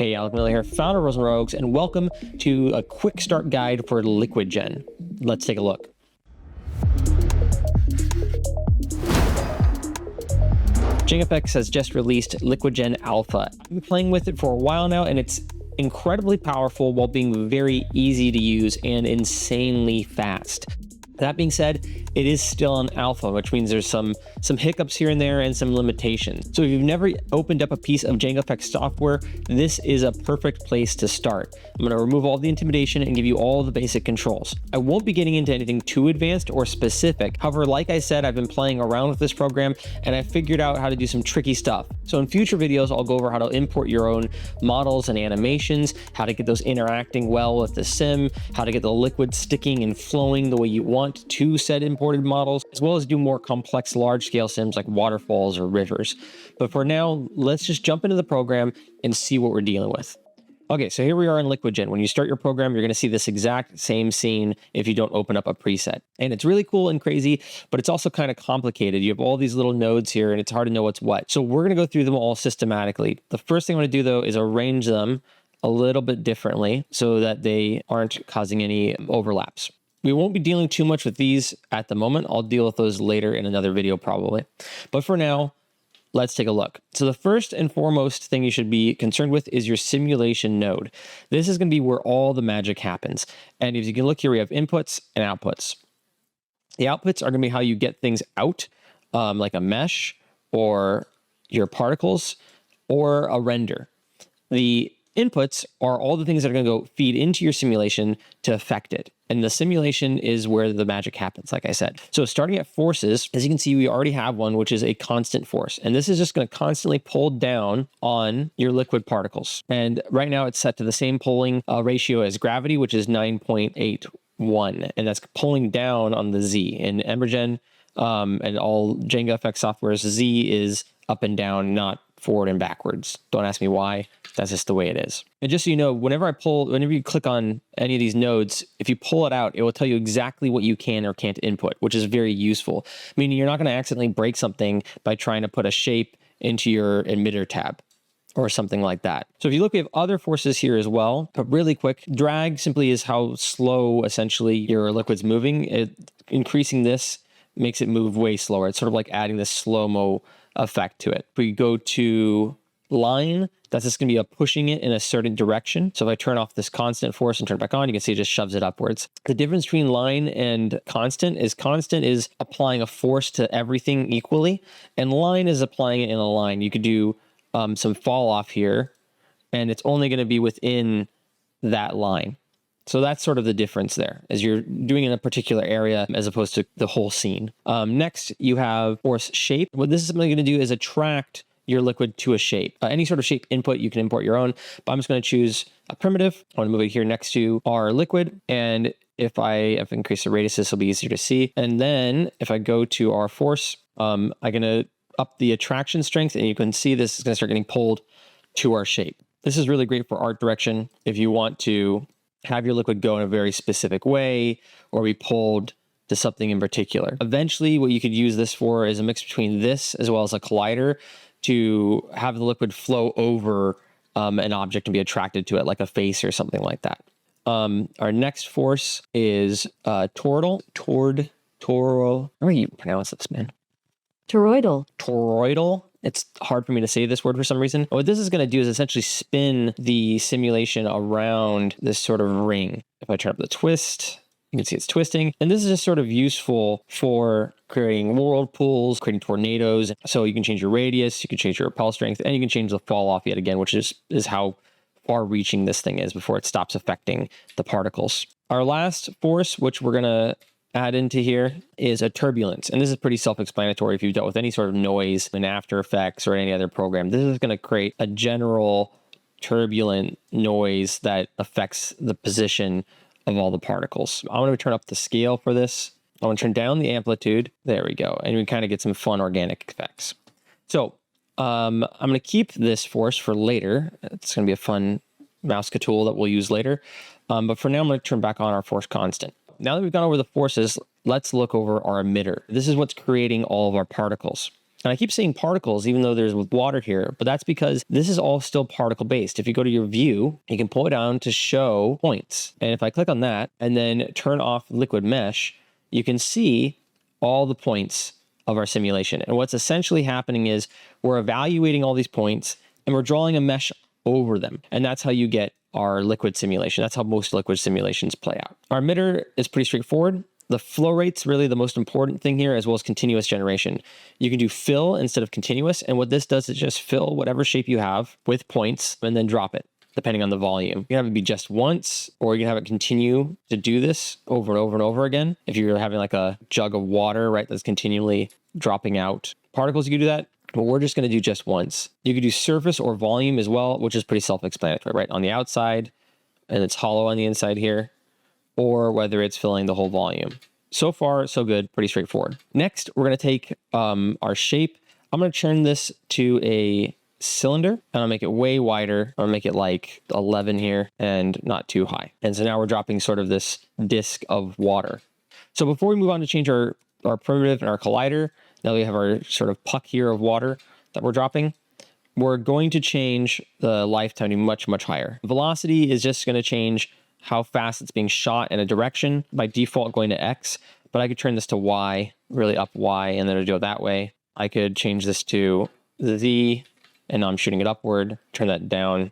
Hey, Alec Miller here, founder of Rosen Rogues, and welcome to a quick start guide for LiquiGen. Let's take a look. JFX has just released LiquiGen Alpha. I've been playing with it for a while now, and it's incredibly powerful while being very easy to use and insanely fast. That being said, it is still an alpha, which means there's some hiccups here and there and some limitations. So if you've never opened up a piece of JFX software, this is a perfect place to start. I'm going to remove all the intimidation and give you all the basic controls. I won't be getting into anything too advanced or specific. However, like I said, I've been playing around with this program and I figured out how to do some tricky stuff. So in future videos, I'll go over how to import your own models and animations, how to get those interacting well with the sim, how to get the liquid sticking and flowing the way you want to said imported models, as well as do more complex large-scale sims like waterfalls or rivers. But for now, let's just jump into the program and see what we're dealing with. Okay, so here we are in LiquiGen. When you start your program, you're going to see this exact same scene if you don't open up a preset. And it's really cool and crazy, but it's also kind of complicated. You have all these little nodes here, and it's hard to know what's what. So we're going to go through them all systematically. The first thing I'm going to do, though, is arrange them a little bit differently so that they aren't causing any overlaps. We won't be dealing too much with these at the moment. I'll deal with those later in another video probably. But for now, let's take a look. So the first and foremost thing you should be concerned with is your simulation node. This is going to be where all the magic happens. And if you can look here, we have inputs and outputs. The outputs are going to be how you get things out, like a mesh or your particles or a render. The inputs are all the things that are going to go feed into your simulation to affect it. And the simulation is where the magic happens, like I said. So starting at forces, as you can see, we already have one, which is a constant force. And this is just going to constantly pull down on your liquid particles. And right now it's set to the same pulling ratio as gravity, which is 9.81. And that's pulling down on the Z. In Emitter and all JFX softwares, Z is up and down, not forward and backwards. Don't ask me why. That's just the way it is. And just so you know, whenever you click on any of these nodes, if you pull it out, it will tell you exactly what you can or can't input, which is very useful. Meaning you're not going to accidentally break something by trying to put a shape into your emitter tab or something like that. So if you look, we have other forces here as well, but really quick, drag simply is how slow essentially your liquid's moving. Increasing this makes it move way slower. It's sort of like adding this slow-mo effect to it. If we go to line, that's just going to be pushing it in a certain direction. So if I turn off this constant force and turn it back on, you can see it just shoves it upwards. The difference between line and constant is applying a force to everything equally, and line is applying it in a line. You could do some fall off here, and it's only going to be within that line. So that's sort of the difference there, as you're doing in a particular area as opposed to the whole scene. Next, you have force shape. What this is simply going to do is attract your liquid to a shape. Any sort of shape input, you can import your own, but I'm just going to choose a primitive. I want to move it here next to our liquid. And if I increase the radius, this will be easier to see. And then if I go to our force, I'm going to up the attraction strength, and you can see this is going to start getting pulled to our shape. This is really great for art direction if you want to have your liquid go in a very specific way or be pulled to something in particular. Eventually, what you could use this for is a mix between this as well as a collider to have the liquid flow over an object and be attracted to it, like a face or something like that. Our next force is Toroidal. How do you pronounce this, man? Toroidal. Toroidal. It's hard for me to say this word for some reason. What this is going to do is essentially spin the simulation around this sort of ring. If I turn up the twist, you can see it's twisting. And this is just sort of useful for creating whirlpools, creating tornadoes. So you can change your radius, you can change your repel strength, and you can change the fall off yet again, which is how far reaching this thing is before it stops affecting the particles. Our last force, which we're going to add into here, is a turbulence. And this is pretty self-explanatory if you've dealt with any sort of noise in After Effects or any other program. This is going to create a general turbulent noise that affects the position of all the particles. I want to turn up the scale for this. I want to turn down the amplitude. There we go. And we kind of get some fun organic effects. So I'm going to keep this force for later. It's going to be a fun mouse tool that we'll use later. But for now, I'm going to turn back on our force constant. Now that we've gone over the forces, let's look over our emitter. This is what's creating all of our particles. And I keep saying particles, even though there's water here, but that's because this is all still particle based. If you go to your view, you can pull it down to show points. And if I click on that and then turn off liquid mesh, you can see all the points of our simulation. And what's essentially happening is we're evaluating all these points and we're drawing a mesh over them. And that's how you get our liquid simulation. That's how most liquid simulations play out. Our emitter is pretty straightforward. The flow rate's really the most important thing here, as well as continuous generation. You can do fill instead of continuous, and what this does is just fill whatever shape you have with points and then drop it, depending on the volume. You can have it be just once, or you can have it continue to do this over and over and over again. If you're having like a jug of water, right, that's continually dropping out particles, you can do that. But we're just going to do just once. You could do surface or volume as well, which is pretty self-explanatory, right? On the outside, and it's hollow on the inside here, or whether it's filling the whole volume. So far, so good, pretty straightforward. Next, we're going to take our shape. I'm going to turn this to a cylinder, and I'll make it way wider. I'll make it like 11 here and not too high. And so now we're dropping sort of this disc of water. So before we move on to change our primitive and our collider, now we have our sort of puck here of water that we're dropping. We're going to change the lifetime to much, much higher. Velocity is just going to change how fast it's being shot in a direction, by default going to X, but I could turn this to Y, really up Y, and then it'd go that way. I could change this to Z, and now I'm shooting it upward, turn that down,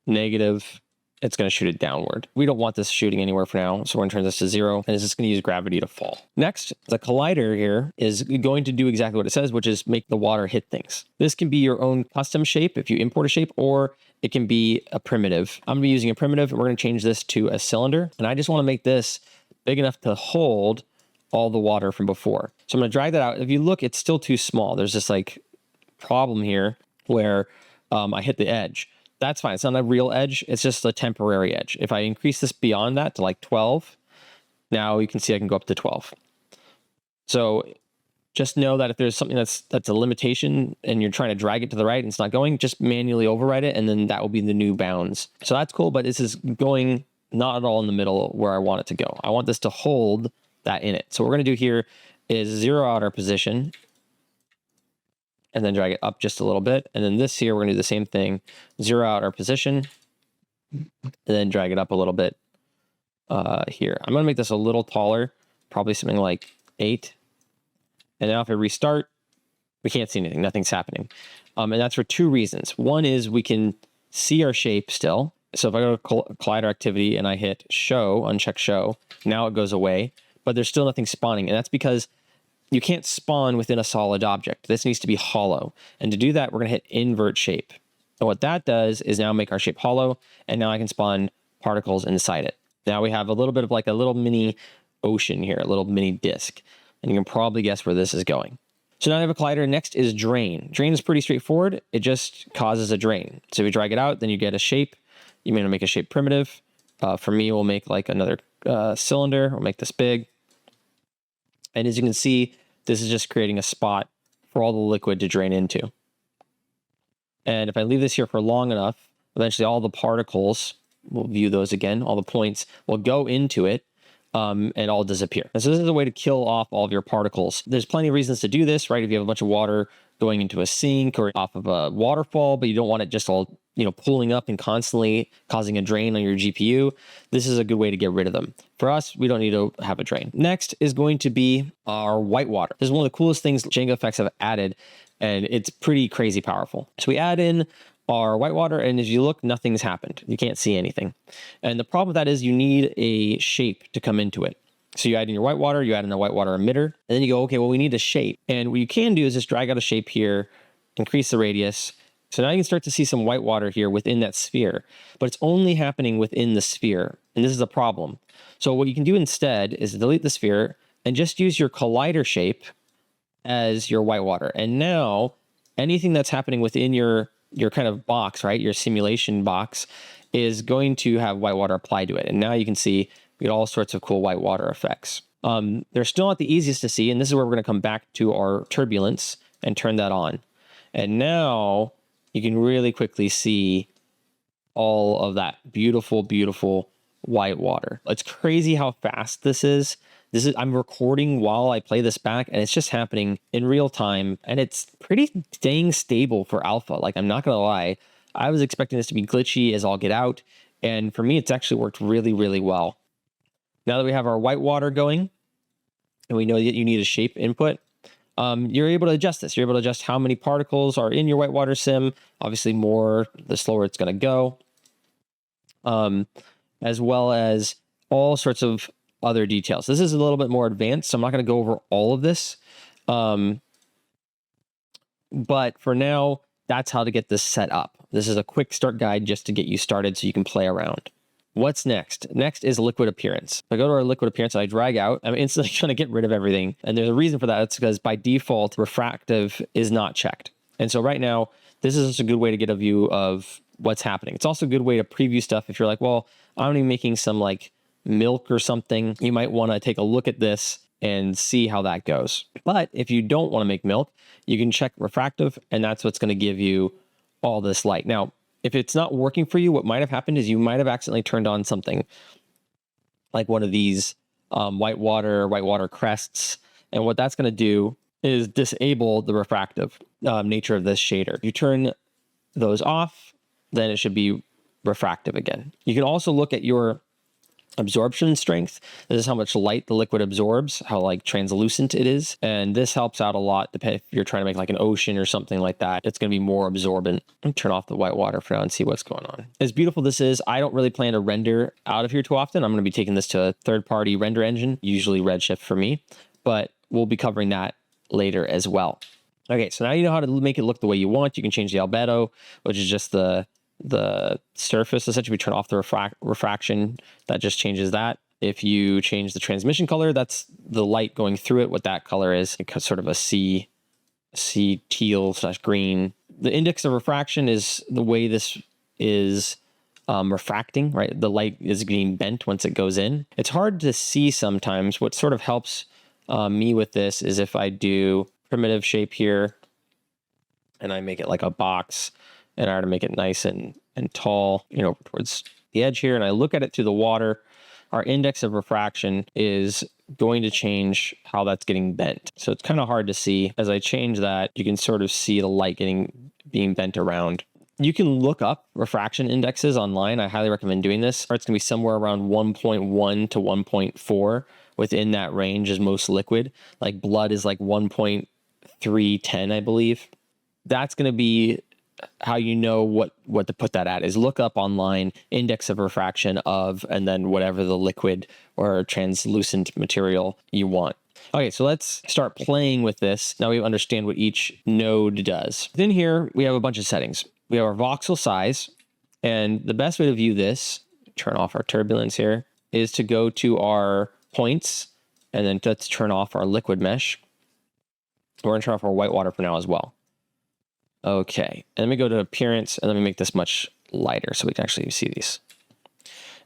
negative, it's going to shoot it downward. We don't want this shooting anywhere for now, so we're going to turn this to 0, and it's just going to use gravity to fall. Next, the collider here is going to do exactly what it says, which is make the water hit things. This can be your own custom shape if you import a shape, or it can be a primitive. I'm going to be using a primitive, and we're going to change this to a cylinder, and I just want to make this big enough to hold all the water from before. So I'm going to drag that out. If you look, it's still too small. There's this like problem here where I hit the edge. That's fine. It's not a real edge. It's just a temporary edge. If I increase this beyond that to like 12, now you can see I can go up to 12. So just know that if there's something that's a limitation and you're trying to drag it to the right and it's not going, just manually override it, and then that will be the new bounds. So that's cool, but this is going not at all in the middle where I want it to go. I want this to hold that in it. So what we're going to do here is zero out our position, and then drag it up just a little bit. And then this here, we're gonna do the same thing, zero out our position, and then drag it up a little bit here. I'm gonna make this a little taller, probably something like 8. And now if I restart, we can't see anything, nothing's happening. And that's for 2 reasons. One is we can see our shape still. So if I go to collider activity and I hit show, uncheck show, now it goes away, but there's still nothing spawning. And that's because you can't spawn within a solid object. This needs to be hollow. And to do that, we're going to hit invert shape. And what that does is now make our shape hollow, and now I can spawn particles inside it. Now we have a little bit of like a little mini ocean here, a little mini disk. And you can probably guess where this is going. So now I have a collider. Next is drain. Drain is pretty straightforward. It just causes a drain. So if you drag it out, then you get a shape. You may make a shape primitive. For me, we'll make like another cylinder. We'll make this big. And as you can see, this is just creating a spot for all the liquid to drain into. And if I leave this here for long enough, eventually all the particles, we'll view those again, all the points will go into it and all disappear. And so this is a way to kill off all of your particles. There's plenty of reasons to do this, right? If you have a bunch of water going into a sink or off of a waterfall, but you don't want it just all, pooling up and constantly causing a drain on your GPU, this is a good way to get rid of them. For us, we don't need to have a drain. Next is going to be our Whitewater. This is one of the coolest things Django effects have added, and it's pretty crazy powerful. So we add in our Whitewater, and as you look, nothing's happened. You can't see anything. And the problem with that is you need a shape to come into it. So you add in your Whitewater, you add in a Whitewater emitter, and then you go, okay, well, we need a shape. And what you can do is just drag out a shape here, increase the radius. So now you can start to see some Whitewater here within that sphere, but it's only happening within the sphere. And this is a problem. So what you can do instead is delete the sphere and just use your collider shape as your Whitewater. And now anything that's happening within your kind of box, right? Your simulation box is going to have Whitewater applied to it. And now you can see we get all sorts of cool Whitewater effects. They're still not the easiest to see. And this is where we're going to come back to our turbulence and turn that on. And now you can really quickly see all of that beautiful, beautiful Whitewater. It's crazy how fast this is. I'm recording while I play this back, and it's just happening in real time, and it's pretty dang stable for alpha. Like, I'm not gonna lie, I was expecting this to be glitchy as all get out, and for me, it's actually worked really, really well. Now that we have our Whitewater going, and we know that you need a shape input, you're able to adjust this. You're able to adjust how many particles are in your Whitewater sim. Obviously, more, the slower it's going to go, as well as all sorts of other details. This is a little bit more advanced, so I'm not going to go over all of this. But for now, that's how to get this set up. This is a quick start guide just to get you started so you can play around. What's next? Next is liquid appearance. If I go to our liquid appearance and I drag out, I'm instantly trying to get rid of everything. And there's a reason for that. It's because by default, refractive is not checked. And so right now, this is just a good way to get a view of what's happening. It's also a good way to preview stuff. If you're like, well, I'm gonna be making some like milk or something, you might want to take a look at this and see how that goes. But if you don't want to make milk, you can check refractive, and that's what's going to give you all this light. Now, if it's not working for you, what might have happened is you might have accidentally turned on something like one of these Whitewater crests. And what that's going to do is disable the refractive nature of this shader. If you turn those off, then it should be refractive again. You can also look at your absorption strength. This is how much light the liquid absorbs, how like translucent it is. And this helps out a lot if you're trying to make like an ocean or something like that. It's going to be more absorbent. Let me turn off the Whitewater for now and see what's going on. As beautiful this is, I don't really plan to render out of here too often. I'm going to be taking this to a third-party render engine, usually Redshift for me, but we'll be covering that later as well. Okay, so now you know how to make it look the way you want. You can change the albedo, which is just the surface. Essentially, we turn off the refraction, that just changes that. If you change the transmission color, that's the light going through it, what that color is. It's sort of a sea teal / green. The index of refraction is the way this is refracting, right? The light is being bent once it goes in. It's hard to see sometimes. What sort of helps me with this is if I do primitive shape here and I make it like a box, and I try to make it nice and tall, you know, towards the edge here, and I look at it through the water, our index of refraction is going to change how that's getting bent. So it's kind of hard to see. As I change that, you can sort of see the light being bent around. You can look up refraction indexes online. I highly recommend doing this. It's going to be somewhere around 1.1 to 1.4. Within that range is most liquid. Like blood is like 1.310, I believe. That's going to be how you know what to put that at. Is look up online index of refraction of, and then whatever the liquid or translucent material you want. Okay, so let's start playing with this. Now we understand what each node does. Within here, we have a bunch of settings. We have our voxel size, and the best way to view this, turn off our turbulence here, is to go to our points, and then let's turn off our liquid mesh. We're gonna turn off our Whitewater for now as well. Okay, and let me go to appearance, and let me make this much lighter so we can actually see these.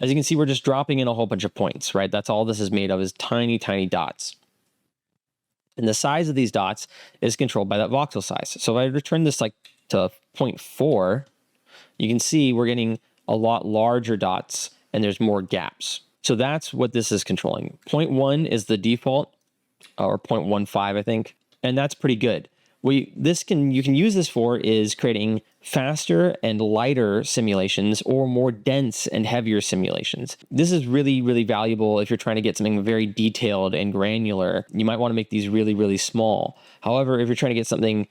As you can see, we're just dropping in a whole bunch of points, right? That's all this is made of, is tiny, tiny dots. And the size of these dots is controlled by that voxel size. So if I return this like to 0.4, you can see we're getting a lot larger dots, and there's more gaps. So that's what this is controlling. 0.1 is the default, or 0.15, I think, and that's pretty good. You can use this for is creating faster and lighter simulations or more dense and heavier simulations. This is really, really valuable if you're trying to get something very detailed and granular. You might want to make these really, really small. However, if you're trying to get something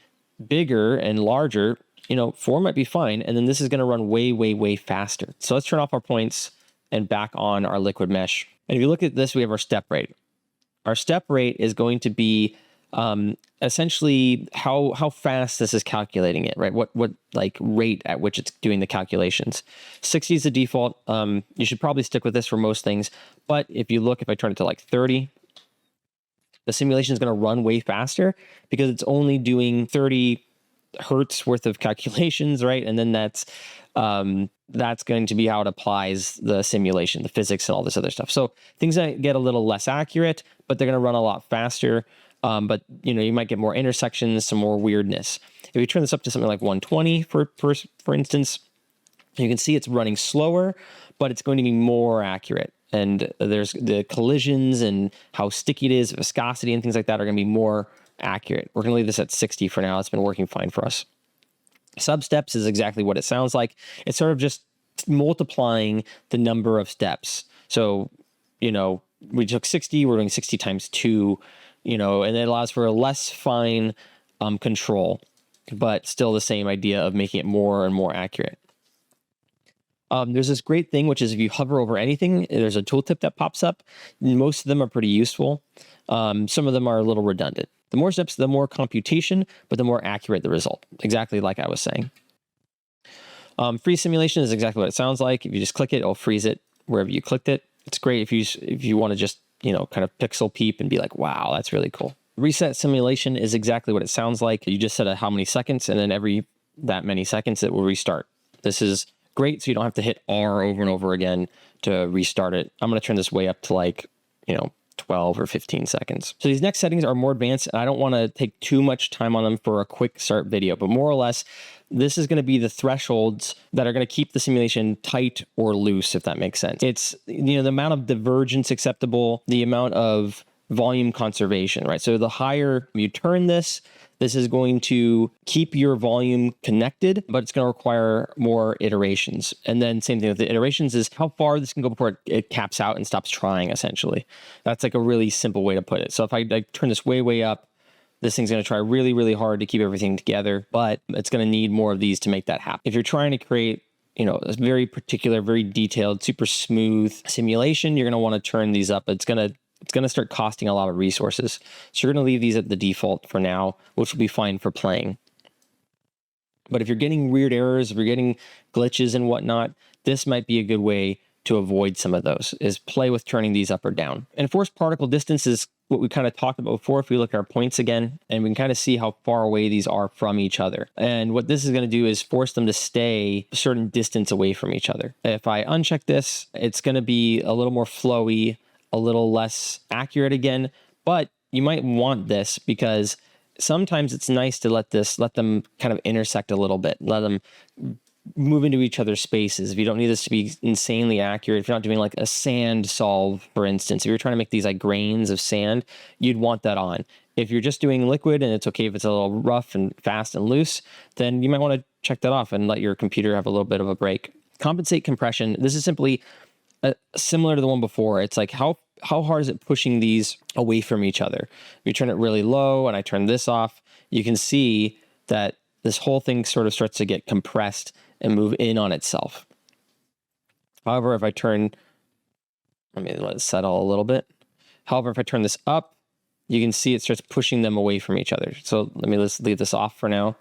bigger and larger, 4 might be fine. And then this is going to run way, way, way faster. So let's turn off our points and back on our liquid mesh. And if you look at this, we have our step rate. Our step rate is going to be essentially how fast this is calculating it, right? What like rate at which it's doing the calculations. 60 is the default. You should probably stick with this for most things. But if I turn it to like 30, the simulation is going to run way faster because it's only doing 30 hertz worth of calculations, right? And then that's going to be how it applies the simulation, the physics, and all this other stuff. So things that get a little less accurate, but they're going to run a lot faster. But you might get more intersections, some more weirdness. If you turn this up to something like 120, for instance, you can see it's running slower, but it's going to be more accurate. And there's the collisions and how sticky it is, viscosity and things like that are going to be more accurate. We're going to leave this at 60 for now. It's been working fine for us. Sub-steps is exactly what it sounds like. It's sort of just multiplying the number of steps. So, you know, we took 60, we're doing 60 times 2, you know, and it allows for a less fine control, but still the same idea of making it more and more accurate. There's this great thing, which is if you hover over anything, there's a tooltip that pops up. Most of them are pretty useful. Some of them are a little redundant. The more steps, the more computation, but the more accurate the result. Exactly like I was saying. Freeze simulation is exactly what it sounds like. If you just click it, it'll freeze it wherever you clicked it. It's great if you want to just, you know, kind of pixel peep and be like, wow, that's really cool. Reset simulation is exactly what it sounds like. You just set a how many seconds, and then every that many seconds it will restart. This is great, so you don't have to hit R over and over again to restart it. I'm going to turn this way up to like, you know, 12 or 15 seconds. So these next settings are more advanced, and I don't want to take too much time on them for a quick start video, but more or less, this is going to be the thresholds that are going to keep the simulation tight or loose, if that makes sense. It's, you know, the amount of divergence acceptable, the amount of volume conservation, right? So the higher you turn this, this is going to keep your volume connected, but it's going to require more iterations. And then same thing with the iterations is how far this can go before it caps out and stops trying, essentially. That's like a really simple way to put it. So if I turn this way up, this thing's going to try really, really hard to keep everything together, but it's going to need more of these to make that happen. If you're trying to create, you know, a very particular, very detailed, super smooth simulation, you're going to want to turn these up. It's going to start costing a lot of resources. So you're going to leave these at the default for now, which will be fine for playing. But if you're getting weird errors, if you're getting glitches and whatnot, this might be a good way to avoid some of those, is play with turning these up or down. And forced particle distance is what we kind of talked about before. If we look at our points again, and we can kind of see how far away these are from each other. And what this is going to do is force them to stay a certain distance away from each other. If I uncheck this, it's going to be a little more flowy, a little less accurate again, but you might want this because sometimes it's nice to let them kind of intersect a little bit, let them move into each other's spaces. If you don't need this to be insanely accurate, if you're not doing like a sand solve, for instance, if you're trying to make these like grains of sand, you'd want that on. If you're just doing liquid and it's okay if it's a little rough and fast and loose, then you might want to check that off and let your computer have a little bit of a break. Compensate compression. This is simply similar to the one before. It's like how hard is it pushing these away from each other? If you turn it really low and I turn this off, you can see that this whole thing sort of starts to get compressed and move in on itself. However, if I turn, let it settle a little bit. However, if I turn this up, you can see it starts pushing them away from each other. So let's leave this off for now.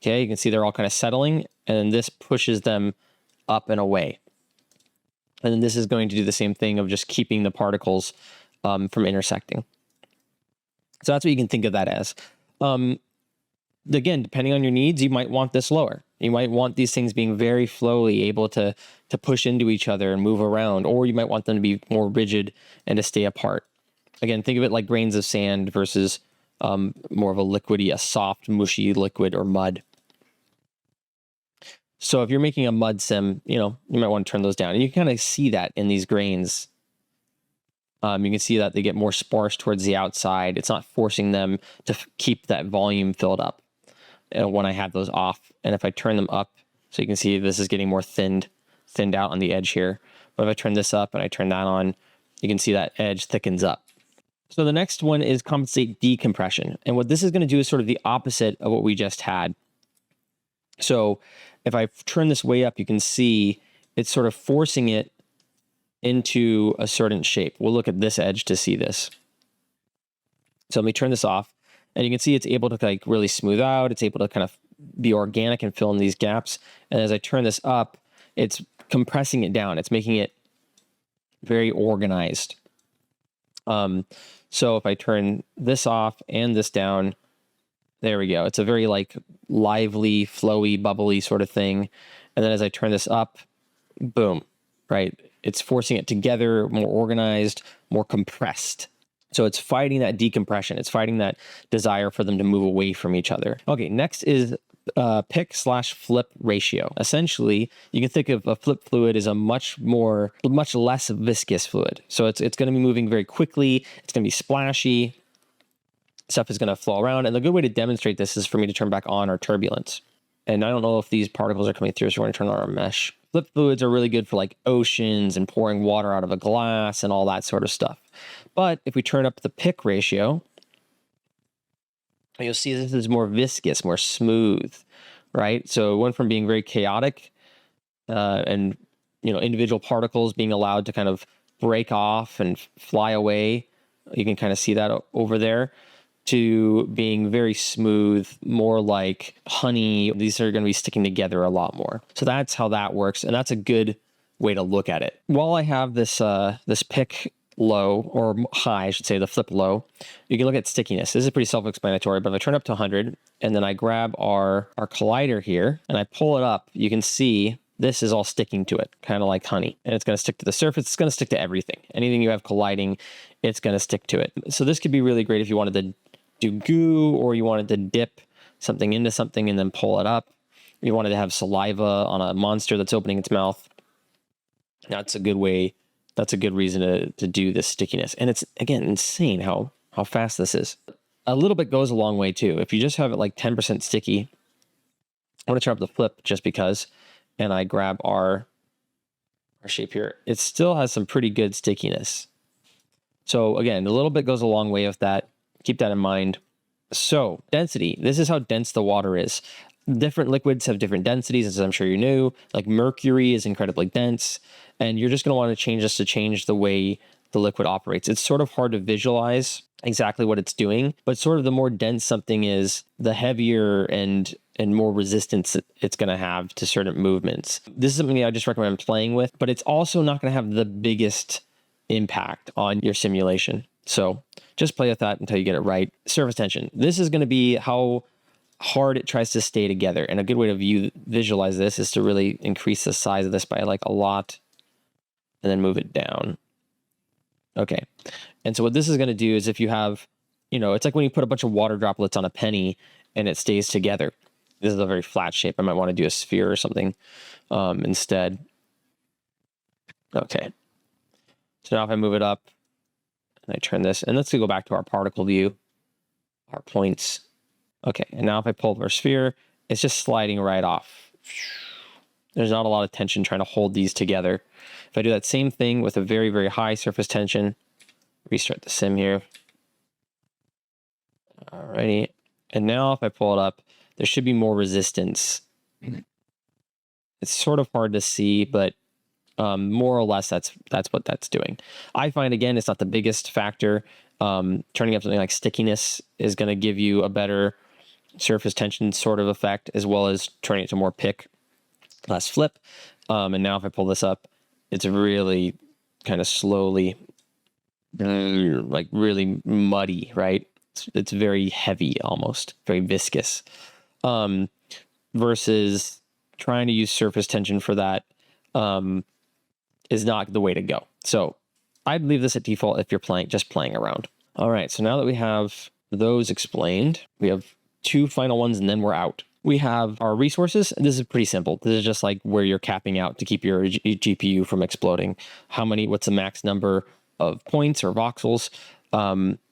Okay, you can see they're all kind of settling, and this pushes them up and away. And then this is going to do the same thing of just keeping the particles from intersecting. So that's what you can think of that as. Again, depending on your needs, you might want this lower. You might want these things being very flowly able to push into each other and move around, or you might want them to be more rigid and to stay apart. Again, think of it like grains of sand versus more of a liquidy, a soft, mushy liquid or mud. So if you're making a mud sim, you might want to turn those down. And you can kind of see that in these grains. You can see that they get more sparse towards the outside. It's not forcing them to keep that volume filled up when I have those off. And if I turn them up, so you can see this is getting more thinned out on the edge here. But if I turn this up and I turn that on, you can see that edge thickens up. So the next one is compensate decompression. And what this is going to do is sort of the opposite of what we just had. So if I turn this way up, you can see it's sort of forcing it into a certain shape. We'll look at this edge to see this. So let me turn this off, and you can see it's able to like really smooth out. It's able to kind of be organic and fill in these gaps. And as I turn this up, it's compressing it down. It's making it very organized. So if I turn this off and this down, there we go. It's a very like lively, flowy, bubbly sort of thing. And then as I turn this up, boom, right? It's forcing it together, more organized, more compressed. So it's fighting that decompression. It's fighting that desire for them to move away from each other. Okay, next is pick/flip ratio. Essentially, you can think of a flip fluid as a much less viscous fluid. So it's going to be moving very quickly. It's going to be splashy. Stuff is going to flow around. And the good way to demonstrate this is for me to turn back on our turbulence. And I don't know if these particles are coming through, so we're going to turn on our mesh. Flip fluids are really good for like oceans and pouring water out of a glass and all that sort of stuff. But if we turn up the pick ratio, you'll see this is more viscous, more smooth, right? So it went from being very chaotic and, individual particles being allowed to kind of break off and fly away. You can kind of see that over there, to being very smooth, more like honey. These are going to be sticking together a lot more. So that's how that works. And that's a good way to look at it. While I have this, this pick low, or high, I should say, the flip low, you can look at stickiness. This is pretty self-explanatory, but if I turn up to 100 and then I grab our collider here and I pull it up, you can see this is all sticking to it, kind of like honey. And it's going to stick to the surface. It's going to stick to everything. Anything you have colliding, it's going to stick to it. So this could be really great if you wanted to do goo, or you wanted to dip something into something and then pull it up. You wanted to have saliva on a monster that's opening its mouth. That's a good way. That's a good reason to do this stickiness. And it's, again, insane how fast this is. A little bit goes a long way too. If you just have it like 10% sticky, I want to turn up the flip just because, and I grab our shape here, it still has some pretty good stickiness. So again, a little bit goes a long way with that. Keep that in mind. So density, this is how dense the water is. Different liquids have different densities, as I'm sure you knew. Like mercury is incredibly dense, and you're just going to want to change this to change the way the liquid operates. It's sort of hard to visualize exactly what it's doing, but sort of the more dense something is, the heavier and more resistance it's going to have to certain movements. This is something I just recommend playing with, but it's also not going to have the biggest impact on your simulation. So just play with that until you get it right. Surface tension. This is going to be how hard it tries to stay together. And a good way to visualize this is to really increase the size of this by like a lot and then move it down. Okay. And so what this is going to do is, if you have, it's like when you put a bunch of water droplets on a penny and it stays together. This is a very flat shape. I might want to do a sphere or something instead. Okay. So now if I move it up and I turn this, and let's go back to our particle view, our points. Okay, and now if I pull our sphere, it's just sliding right off. There's not a lot of tension trying to hold these together. If I do that same thing with a very, very high surface tension, restart the sim here. Alrighty, and now if I pull it up, there should be more resistance. It's sort of hard to see, but more or less that's what that's doing. I find, again, it's not the biggest factor. Turning up something like stickiness is going to give you a better surface tension sort of effect, as well as turning it to more pick, less flip. And now if I pull this up, it's really kind of slowly, like really muddy, right? It's very heavy, almost very viscous, versus trying to use surface tension for that is not the way to go. So I'd leave this at default if you're just playing around. All right, so now that we have those explained, we have two final ones and then we're out. We have our resources. This is pretty simple. This is just like where you're capping out to keep your GPU from exploding. What's the max number of points or voxels,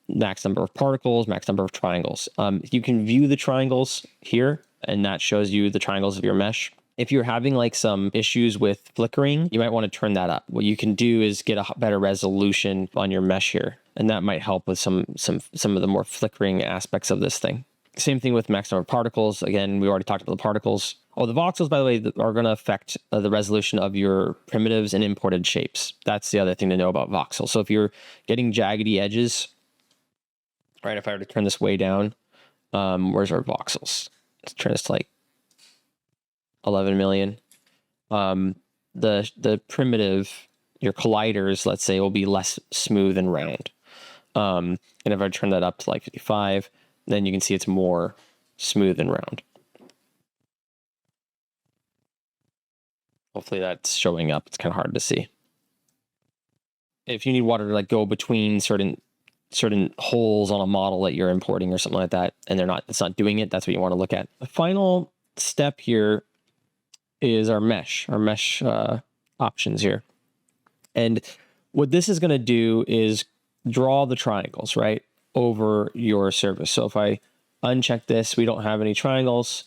max number of particles, max number of triangles. You can view the triangles here, and that shows you the triangles of your mesh. If you're having like some issues with flickering, you might want to turn that up. What you can do is get a better resolution on your mesh here, and that might help with some of the more flickering aspects of this thing. Same thing with max number of particles. Again, we already talked about the particles. Oh, the voxels, by the way, are going to affect the resolution of your primitives and imported shapes. That's the other thing to know about voxels. So if you're getting jaggedy edges, right, if I were to turn this way down, where's our voxels? Let's turn this to like 11 million. The primitive, your colliders, let's say, will be less smooth and round. And if I turn that up to like 55, then you can see it's more smooth and round. Hopefully that's showing up. It's kind of hard to see. If you need water to like go between certain holes on a model that you're importing or something like that, and it's not doing it, that's what you want to look at. The final step here is our mesh options here. And what this is going to do is draw the triangles, right, over your surface. So if I uncheck this, we don't have any triangles.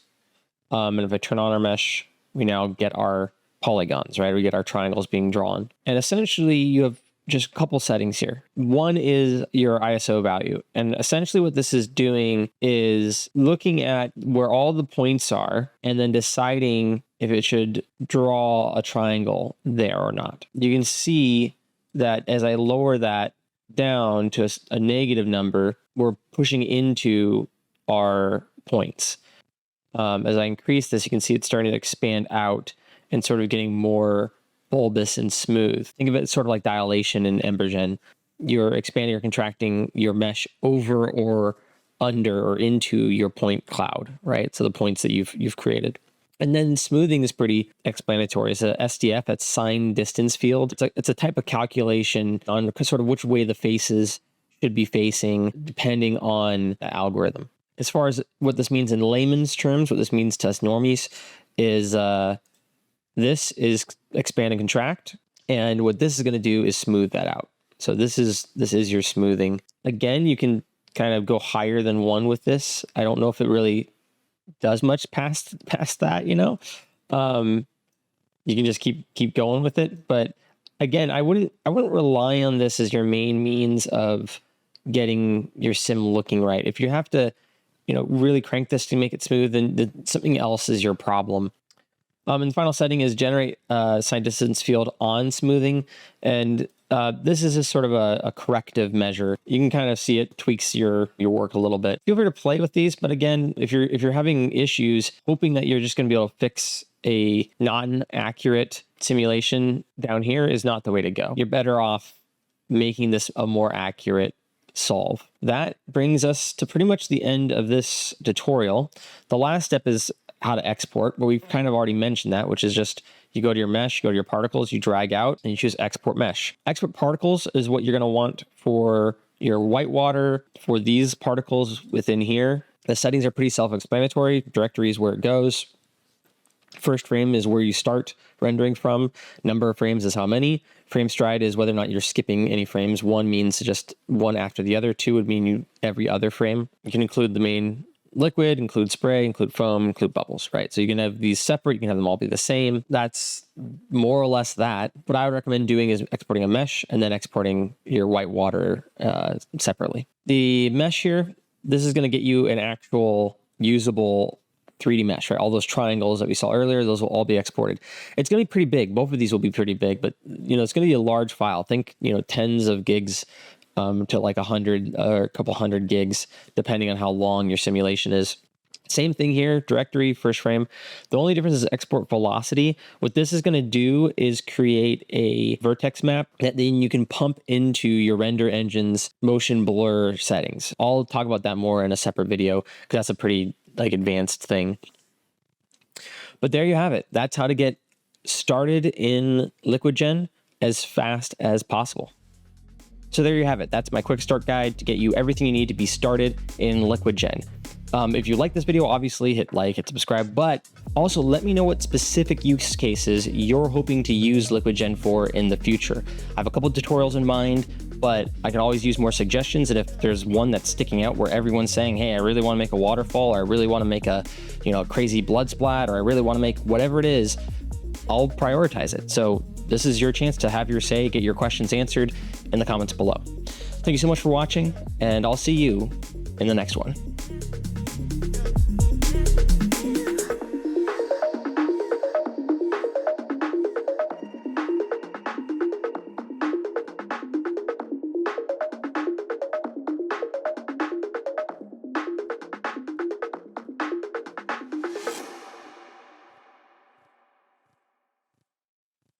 And if I turn on our mesh, we now get our polygons, right? We get our triangles being drawn. And essentially you have just a couple settings here. One is your ISO value. And essentially what this is doing is looking at where all the points are and then deciding if it should draw a triangle there or not. You can see that as I lower that down to a negative number, we're pushing into our points. As I increase this, you can see it's starting to expand out and sort of getting more bulbous and smooth. Think of it sort of like dilation in EmberGen. You're expanding or contracting your mesh over or under or into your point cloud, right? So the points that you've created. And then smoothing is pretty explanatory. It's a SDF, that's sign distance field. It's a type of calculation on sort of which way the faces should be facing depending on the algorithm. As far as what this means in layman's terms, what this means to us normies is this is expand and contract. And what this is going to do is smooth that out. So this is your smoothing. Again, you can kind of go higher than 1 with this. I don't know if it really does much past that, you know. You can just keep going with it. But again, I wouldn't rely on this as your main means of getting your sim looking right. If you have to, you know, really crank this to make it smooth, then something else is your problem. And the final setting is generate sign distance field on smoothing. And this is just sort of a corrective measure. You can kind of see it tweaks your work a little bit. Feel free to play with these, but again, if you're having issues, hoping that you're just going to be able to fix a non-accurate simulation down here is not the way to go. You're better off making this a more accurate solve. That brings us to pretty much the end of this tutorial. The last step is how to export, but we've kind of already mentioned that, which is just you go to your mesh, you go to your particles, you drag out, and you choose export mesh. Export particles is what you're going to want for your Whitewater, for these particles within here. The settings are pretty self-explanatory. Directory is where it goes. First frame is where you start rendering from. Number of frames is how many. Frame stride is whether or not you're skipping any frames. 1 means just one after the other. 2 would mean every other frame. You can include the main liquid, include spray, include foam, include bubbles, right? So you can have these separate, you can have them all be the same. That's more or less that. What I would recommend doing is exporting a mesh and then exporting your Whitewater separately. The mesh here, this is going to get you an actual usable 3D mesh, right? All those triangles that we saw earlier, those will all be exported. It's going to be pretty big. Both of these will be pretty big, but you know, it's going to be a large file. Think, you know, tens of gigs to like 100 or a couple hundred gigs, depending on how long your simulation is. Same thing here, directory, first frame. The only difference is export velocity. What this is going to do is create a vertex map that then you can pump into your render engine's motion blur settings. I'll talk about that more in a separate video because that's a pretty like advanced thing. But there you have it. That's how to get started in LiquiGen as fast as possible. So there you have it. That's my quick start guide to get you everything you need to be started in LiquiGen. If you like this video, obviously hit like, hit subscribe, but also let me know what specific use cases you're hoping to use LiquiGen for in the future. I have a couple tutorials in mind, but I can always use more suggestions. And if there's one that's sticking out where everyone's saying, hey, I really want to make a waterfall, or I really want to make a, you know, crazy blood splat, or I really want to make whatever it is, I'll prioritize it. So this is your chance to have your say, get your questions answered in the comments below. Thank you so much for watching, and I'll see you in the next one.